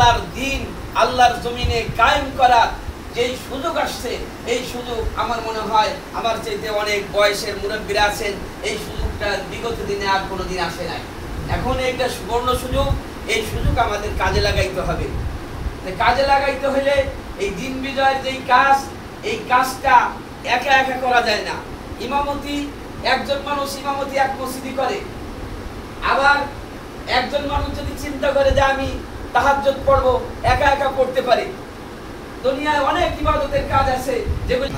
আল্লাহর দ্বীন আল্লাহর জমিনে কায়েম করার যেই সুযোগ আসছে, এই সুযোগ আমার মনে হয় আমার চাইতে অনেক বয়সের মুরব্বীরা আছেন, এই সুযোগটা বিগত দিনে আর কোনোদিন আসে নাই। এখন একটা সুবর্ণ সুযোগ, এই সুযোগ আমাদের কাজে লাগাইতে হবে। কাজে লাগাইতে হলে এই দিন বিজয়ের যেই কাজ, এই কাজটা একা একা করা যায় না। ইমামতি, একজন মানুষ ইমামতি এক মসজিদে করে, আবার একজন মানুষ যদি চিন্তা করে যে আমি তাহাজ্জুদ পড়বো, একা একা পড়তে পারে। দুনিয়ায় অনেক ইবাদতের কাজ আছে যেগুলো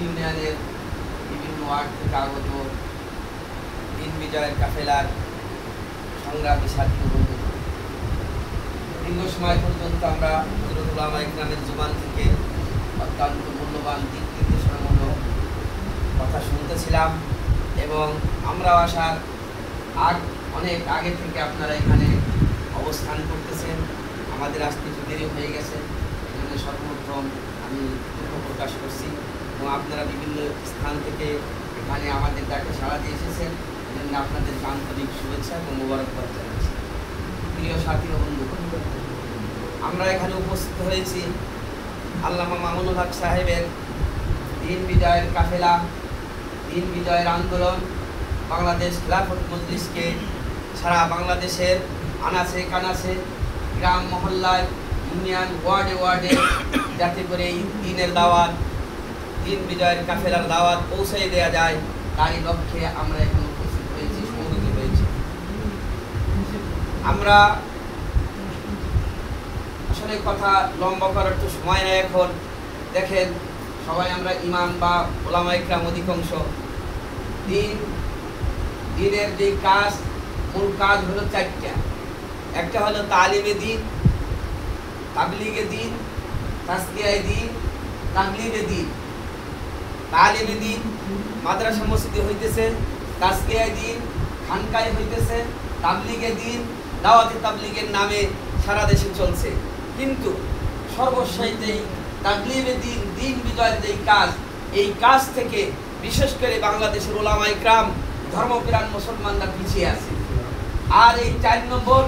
ইউনিয়নের বিভিন্ন ওয়ার্ড থেকে আগত দিন বিজয়ের কাফেলার সংগ্রামী সাথী বন্ধু, দীর্ঘ সময় পর্যন্ত আমরা হযরত উলামায়ে কেরামের জবান থেকে অত্যন্ত মূল্যবান দিক নির্দেশনামূলক কথা শুনতেছিলাম, এবং আমরাও আসার অনেক আগে থেকে আপনারা এখানে অবস্থান করতেছেন। আমাদের আসতে একটু দেরি হয়ে গেছে, এজন্য সর্বপ্রথম আমি দুঃখ প্রকাশ করছি, এবং আপনারা বিভিন্ন স্থান থেকে এখানে আমাদের ডাকে সাড়া দিয়ে এসেছেন, এজন্য আপনাদেরকে আন্তরিক শুভেচ্ছা এবং মোবারকবাদ জানাচ্ছি। প্রিয় সাথী ও বন্ধু, আমরা এখানে উপস্থিত হয়েছি আল্লামা মামুনুল হক সাহেবের দিন বিজয়ের কাফেলা, দিন বিজয়ের আন্দোলন বাংলাদেশ খিলাফত মজলিসকে সারা বাংলাদেশের আনাচে কানাচে, গ্রাম মহল্লায়, ইউনিয়ন ওয়ার্ডে ওয়ার্ডে যাতে করে এই দিনের দাওয়াত, দিন বিজয়ের কাফেলার দাওয়াত পৌঁছে দেওয়া যায়, তারই লক্ষ্যে আমরা এখানে উপস্থিত হয়েছি, সমবেত হয়েছি। আমরা আসলে কথা লম্বা করার তো সময় নেই এখন। দেখেন, সবাই আমরা ইমাম বা উলামায়ে কেরাম অধিকাংশ। দিনের যে কাজ, মূল কাজ হলো চারটা। একটা হলো তালিমে দিন, তাবলীগে দিন, তাজকিয়ায়ে দিন, তাকলিদে দিন। তালিমে দিন মাদ্রাসা মসজিদে হইতেছে, তাজকিয়ায়ে দিন খানকায় হইতেছে, তাবলীগে দিন দাওয়াতে তাবলীগের নামে সারা দেশে চলছে। কিন্তু সর্বশেষ যেই তাকলিদে দিন, দিন বিজয়ের যেই কাজ, এই কাজ থেকে বিশেষ করে বাংলাদেশের উলামায়ে কেরাম, ধর্মপ্রাণ মুসলমানরা পিছিয়ে আছে। আর এই 4 নম্বর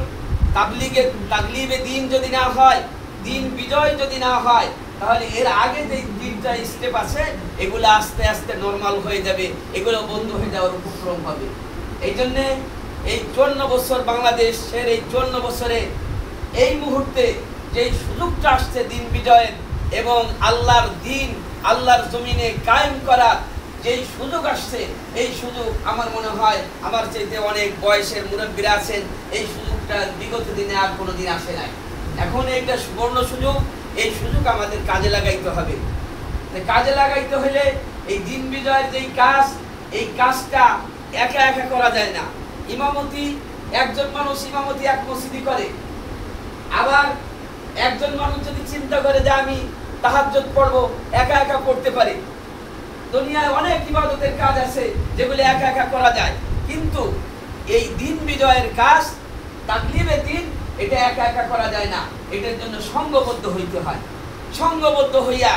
তাকলিবে দিন যদি না হয়, দিন বিজয় যদি না হয়, তাহলে এর আগে যে 3টা স্টেপ আছে, এগুলো আস্তে আস্তে নরমাল হয়ে যাবে, এগুলো বন্ধ হয়ে যাওয়ার উপক্রম হবে। এই জন্যে এই 54 বছর বাংলাদেশের, এই 54 বছরে এই মুহূর্তে যে সুযোগটা আসছে দিন বিজয়ের এবং আল্লাহর দিন আল্লাহর জমিনে কায়েম করার যেই সুযোগ আসছে, এই সুযোগ আমার মনে হয় আমার চাইতে অনেক বয়সের মুরব্বীরা আছেন, এই সুযোগটা বিগত দিনে আর কোনোদিন আসে নাই। এখন একটা সুবর্ণ সুযোগ, এই সুযোগ আমাদের কাজে লাগাইতে হবে। কাজে লাগাইতে হলে এই দিন বিজয়ের যেই কাজ, এই কাজটা একা একা করা যায় না। ইমামতি, একজন মানুষ ইমামতি এক মসজিদে করে, আবার একজন মানুষ যদি চিন্তা করে যে আমি তাহাজ্জুদ পড়বো, একা একা পড়তে পারে। দুনিয়ায় অনেক ইবাদতের কাজ আছে যেগুলো একা একা করা যায়, কিন্তু এই দিন বিজয়ের কাজ, তাকলিবে দিন, এটা একা একা করা যায় না। এটার জন্য সংঘবদ্ধ হইতে হয়, সংঘবদ্ধ হইয়া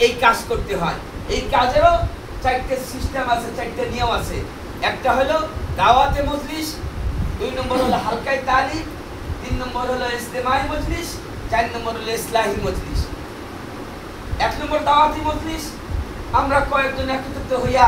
এই কাজ করতে হয়। এই কাজেরও 4টে সিস্টেম আছে, 4টে নিয়ম আছে। একটা হলো দাওয়াতে মজলিস, 2 নম্বর হলো হালকায়ে তালিম, 3 নম্বর হলো ইজতিমাই মজলিস, 4 নম্বর হলো ইসলাহি মজলিস। 1 নম্বর দাওয়াতি মজলিস, আমরা কয়েকজন একত্রিত হইয়া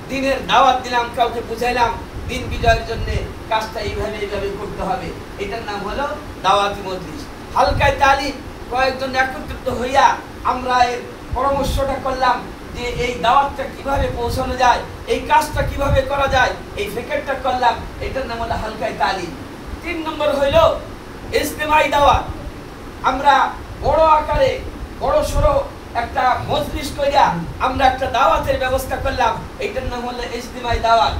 দিনের দাওয়াত দিলাম, কাউকে বুঝাইলাম দিন বিজয়ের জন্য কাজটা এইভাবে এইভাবে করতে হবে, এটার নাম হলো দাওয়াতি মজলিস। হালকায়ে তালিম, কয়েকজন একত্রিত হইয়া আমরা এর পরামর্শটা করলাম যে এই দাওয়াতটা কিভাবে পৌঁছানো যায়, এই কাজটা কিভাবে করা যায়, এই ফিকিরটা করলাম, এটার নাম হলো হালকায়ে তালিম। 3 নম্বর হইল ইজতিমাই দাওয়াত। আমরা বড় আকারে বড় সড়ো একটা মজলিস কইরা আমরা একটা দাওয়াতের ব্যবস্থা করলাম, এটার নাম হলো ইজতিমাই দাওয়াত।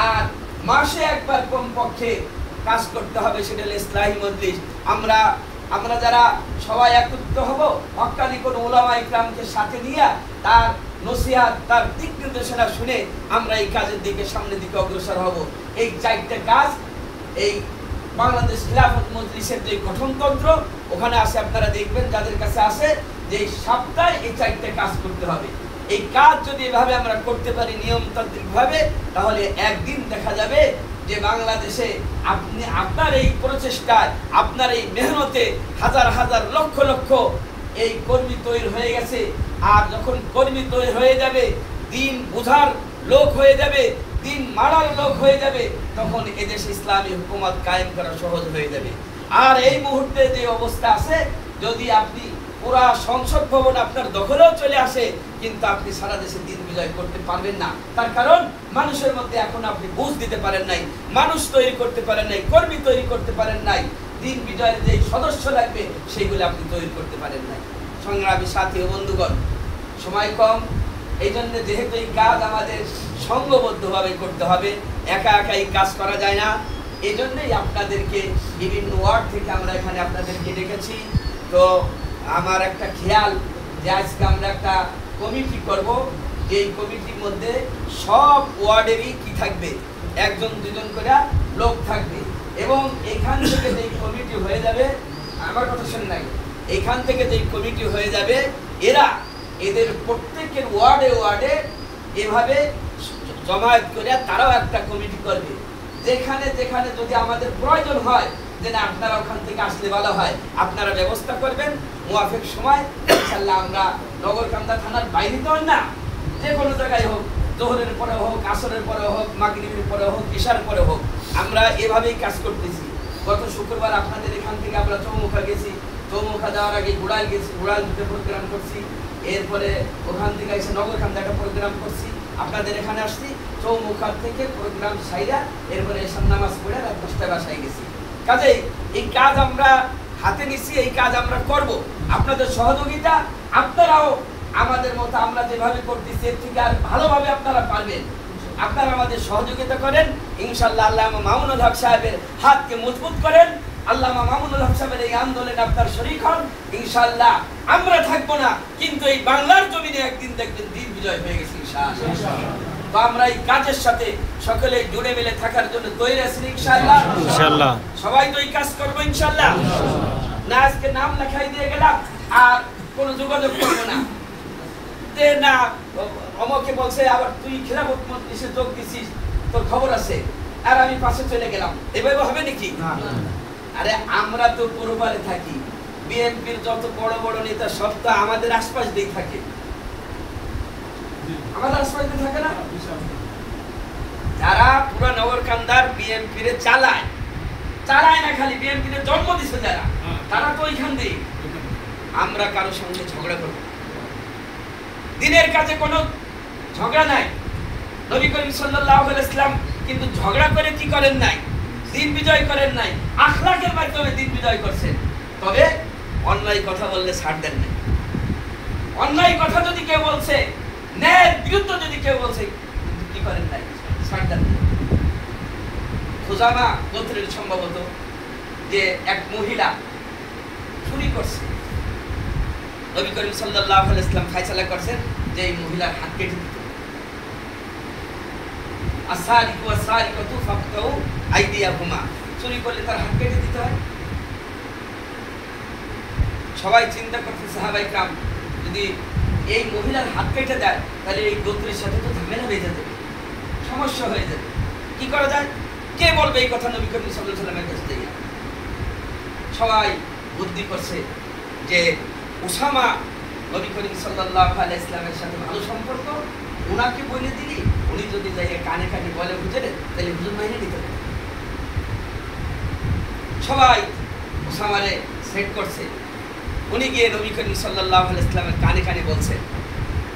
আর মাসে একবার কমপক্ষে কাজ করতে হবে, সেটা হলো ইসলাহি মজলিস। আমরা যারা সবাই একত্রিত হব, হক্কানি কোন উলামায়ে কেরামকে সাথে নিয়ে তার নসিহত, তার দিক নির্দেশনা শুনে আমরা এই কাজের দিকে, সামনের দিকে অগ্রসর হব। এই 4টে কাজ এই বাংলাদেশ খিলাফত মজলিসের যে গঠনতন্ত্র ওখানে আছে, আপনারা দেখবেন যাদের কাছে আছে, যে সপ্তাহে এই 4টে কাজ করতে হবে। এই কাজ যদি এভাবে আমরা করতে পারি নিয়মতান্ত্রিক ভাবে, তাহলে একদিন দেখা যাবে যে বাংলাদেশে আপনি আপনার এই প্রচেষ্টায়, আপনার এই মেহনতে হাজার হাজার লক্ষ লক্ষ এই কর্মী তৈরি হয়ে গেছে। আর যখন কর্মী তৈরি হয়ে যাবে, দিন বুঝার লোক হয়ে যাবে, দিন মানার লোক হয়ে যাবে, তখন এদেশে ইসলামী হুকুমত কায়েম করা সহজ হয়ে যাবে। আর এই মুহূর্তে যে অবস্থা আছে, যদি আপনি পুরা সংসদ ভবন আপনার দখলেও চলে আসে, কিন্তু আপনি সারা দেশে দিন বিজয় করতে পারবেন না। তার কারণ মানুষের মধ্যে এখন আপনি বুঝ দিতে পারেন নাই, মানুষ তৈরি করতে পারেন নাই, কর্মী তৈরি করতে পারেন নাই, দিন বিজয়ের যে সদস্য লাগবে সেইগুলো আপনি তৈরি করতে পারেন নাই। সংগ্রামী সাথী ও বন্ধুগণ, সময় কম, এই জন্য যেহেতু এই কাজ আমাদের সংঘবদ্ধভাবে করতে হবে, একা একা এই কাজ করা যায় না। এই জন্যই আপনাদেরকে বিভিন্ন ওয়ার্ড থেকে আমরা এখানে আপনাদেরকে ডেকেছি। তো আমার একটা খেয়াল যে আজকে আমরা একটা কমিটি করব, যেই কমিটির মধ্যে সব ওয়ার্ডেরই কি থাকবে, একজন দুজন করে লোক থাকবে। এবং এইখান থেকে যেই কমিটি হয়ে যাবে, আমার কথা শুনে নাই, এইখান থেকে যেই কমিটি হয়ে যাবে, এরা এদের প্রত্যেকের ওয়ার্ডে ওয়ার্ডে এভাবে জমায়েত করে তারাও একটা কমিটি করবে। যেখানে যেখানে যদি আমাদের প্রয়োজন হয় যে না আপনারা ওখান থেকে আসলে ভালো হয়, আপনারা ব্যবস্থা করবেন মুয়াফিক সময়। ইনশাআল্লাহ আমরা নগরকান্দা থানার বাইরে তো না, যে কোনো জায়গায় হোক, জোহরের পরে হোক, আসরের পরে হোক, মাগরিবের পরে হোক, ইশার পরে হোক, আমরা এভাবেই কাজ করতেছি। গত শুক্রবার আপনাদের এখান থেকে আমরা চৌমুখা গেছি, চৌমুখা যাওয়ার আগে গুড়াল গেছি, গুড়াল দুটো প্রোগ্রাম করছি, এরপরে ওখান থেকে এসে নগরকান্দা একটা প্রোগ্রাম করছি, আপনাদের এখানে আসছি, চৌমুখার থেকে প্রোগ্রাম সাইরা এরপরে এসব নামাজ পড়ে রাত 10টায় বাসায় গেছি। কাজেই এই কাজ আমরা হাতে নিছি, এই কাজ আমরা করব। আপনাদের সহযোগিতা, আপনারাও আমাদের মতো আমরা যেভাবে করতেছি এর থেকে আর ভালোভাবে আপনারা পারবেন। আপনারা আমাদের সহযোগিতা করেন, ইনশাআল্লাহ। আল্লামা মামুনুল হক সাহেবের হাতকে মজবুত করেন, আল্লামা মামুনুল হক সাহেবের এই আন্দোলনে আপনার শরীক হন। ইনশাআল্লাহ আমরা থাকবো না, কিন্তু এই বাংলার জমিনে একদিন দেখবেন দিন বিজয় হয়ে গেছে ইনশাআল্লাহ। তো আমরা এই কাজের সাথে সকলে জুড়ে মিলে থাকার জন্য তৈরি আছি ইনশাআল্লাহ। ইনশাআল্লাহ সবাই তো এই কাজ করবো ইনশাআল্লাহ। না আজকে নাম লেখাই দিয়ে গেলাম আর কোনো যোগাযোগ করবো না, যে না অমকে বলছে আবার তুই খিলাফত মজলিসে যোগ দিছিস, তোর খবর আছে, আর আমি পাশে চলে গেলাম, এভাবে হবে নাকি? আরে আমরা তো পূর্বপারে থাকি, বিএনপির যত বড় বড় নেতা সব তো আমাদের আশপাশ দিয়ে থাকে, আমাদের আশপাশ দিয়ে থাকে না? যারা পুরো নগরকান্দার বিএনপির চালায় না, খালি বিএনপির জন্ম দিছে যারা, তারা তো ওইখান দিয়ে। আমরা কারোর সঙ্গে ঝগড়া করব, দিনের কাজে কোনো ঝগড়া নাই। নবী করিম সাল্লাল্লাহু আলাইহি ওয়াসাল্লাম কিন্তু ঝগড়া করে কি করেন নাই, দিন বিজয় করেন নাই, আখলাকের মাধ্যমে দিন বিজয় করছেন। তবে অন্যায় কথা বললে ছাড় দেন নাই। অন্যায় কথা যদি কেউ বলছে, ন্যায়ের বিরুদ্ধে যদি কেউ বলছে, কি করেন নাই, ছাড় দেন নাই। খুজামা গোত্রের সম্ভবত যে এক মহিলা চুরি করছে, নবী করিম সাল্লাল্লাহু আলাইহি ওয়াসাল্লাম ফয়সালা করেছেন যে এই মহিলার হাত কেটে দিতে হবে। আসারিকু আসারিকাতু ফাকতাউ আইদিয়াহুমা, চুরি করলে তার হাত কেটে দিতে হয়। সবাই চিন্তা করতে সাহাবায়ে کرام যদি এই মহিলার হাত কেটে দেয় তাহলে এই গোত্রের সাথে তো ঝামেলা বেঁধে যাবে, সমস্যা হয়ে যাবে। কি করা যায়? কে বলবে এই কথা নবী করিম সাল্লাল্লাহু আলাইহি ওয়াসাল্লামের কাছে যাইয়া? সবাই বুদ্ধি করছে যে উসামা নবী করিম সাল্লাল্লাহু আলাইহি ওয়াসাল্লামের সাথে ভালো সম্পর্ক, উনাকে বলে দিলি, উনি যদি যাইয়া কানে কানে বলে হুজুরে, তাহলে হুজুর মাইনে নিতে হবে। সবাই উসামারে সেট করছে, উনি গিয়ে নবী করিম সাল্লাল্লাহু আলাইহি ওয়াসাল্লামের কানে কানে বলছেন,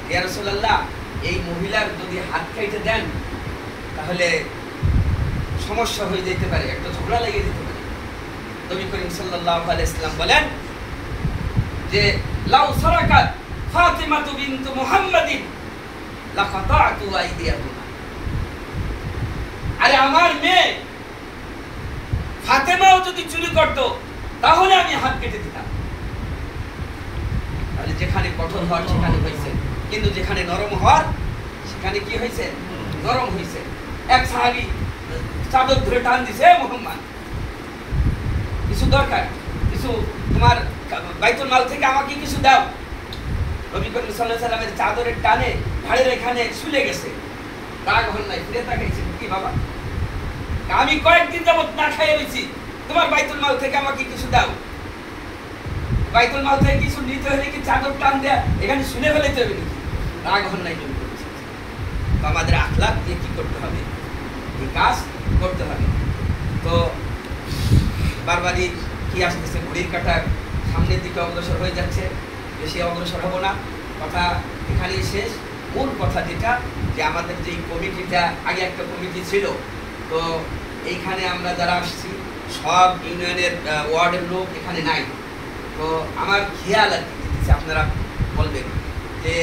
ইয়া রাসূলুল্লাহ, এই মহিলার যদি হাত কেটে দেন তাহলে সমস্যা হয়ে যেতে পারে, একটা ঝগড়া লেগে যেতে পারে। নবী করিম সাল্লাল্লাহু আলাইহি ওয়াসাল্লাম বলেন যে লাউ সারাকাত ফাতিমাতু বিনতু মুহাম্মাদিন লাকাতাতু আইদিয়াহুমা, আরে আমার মেয়ে ফাতেমাও যদি চুরি করত তাহলে আমি হাত কেটে দিতাম। তাহলে যেখানে কঠোর হওয়ার সেখানে হয়েছে, কিন্তু যেখানে নরম হওয়ার সেখানে কি হয়েছে? নরম হয়েছে। এক সাহাবী চাদর ধরে টান দিছে, মুহাম্মদ কিছু দরকার, কিছু তোমার বাইতুল মাল থেকে আমাকে কিছু দাও। নবী করিম সাল্লাল্লাহু আলাইহি ওয়াসাল্লামের চাদরের টানে ঘাড়ের এখানে শুলে গেছে। রাগ হন নাই, ফিরে তাকাইছেন, কি বাবা আমি কয়েকদিন যাবত না খাইয়ে রয়েছি, তোমার বাইতুল মাল থেকে আমাকে কিছু দাও। বাইতুল মাল থেকে কিছু নিতে হলে কি চাদর টান দেয়া এখানে শুনে ফেলাইতে হবে নাকি? রাগ হন নাই জন্য করছে। তো আমাদের আখলাক দিয়ে কি করতে হবে, এই কাজ করতে হবে। তো বারবারই কি আসতেছে, ঘড়ির কাঁটা সামনের দিকে অগ্রসর হয়ে যাচ্ছে, বেশি অগ্রসর হব না, কথা এখানেই শেষ। মূল কথা যেটা, যে আমাদের যে কমিটিটা, আগে একটা কমিটি ছিল, তো এইখানে আমরা যারা আসছি সব ইউনিয়নের ওয়ার্ডের লোক এখানে নাই। তো আমার খেয়াল আর কি দিতেছে, আপনারা বলবেন যে